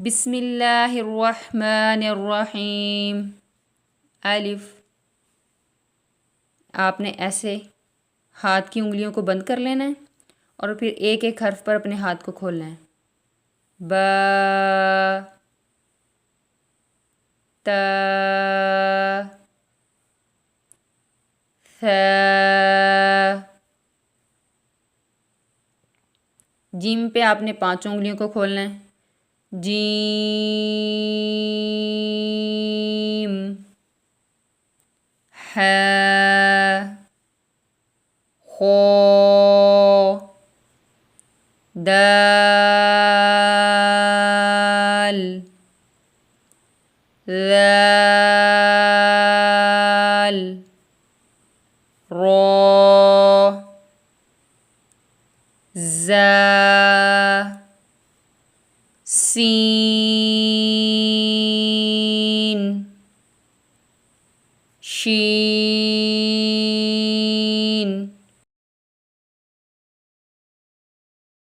बिस्मिल्लाहिर्रहमानिर्रहीम। अलिफ। आपने ऐसे हाथ की उंगलियों को बंद कर लेना है और फिर एक एक हर्फ पर अपने हाथ को खोलना है। ब, त, थ। जीम पे आपने पांचों उंगलियों को खोलना है। जीम, है, हो, दाल, लाल, रो, ज़ा, सीन, शीन,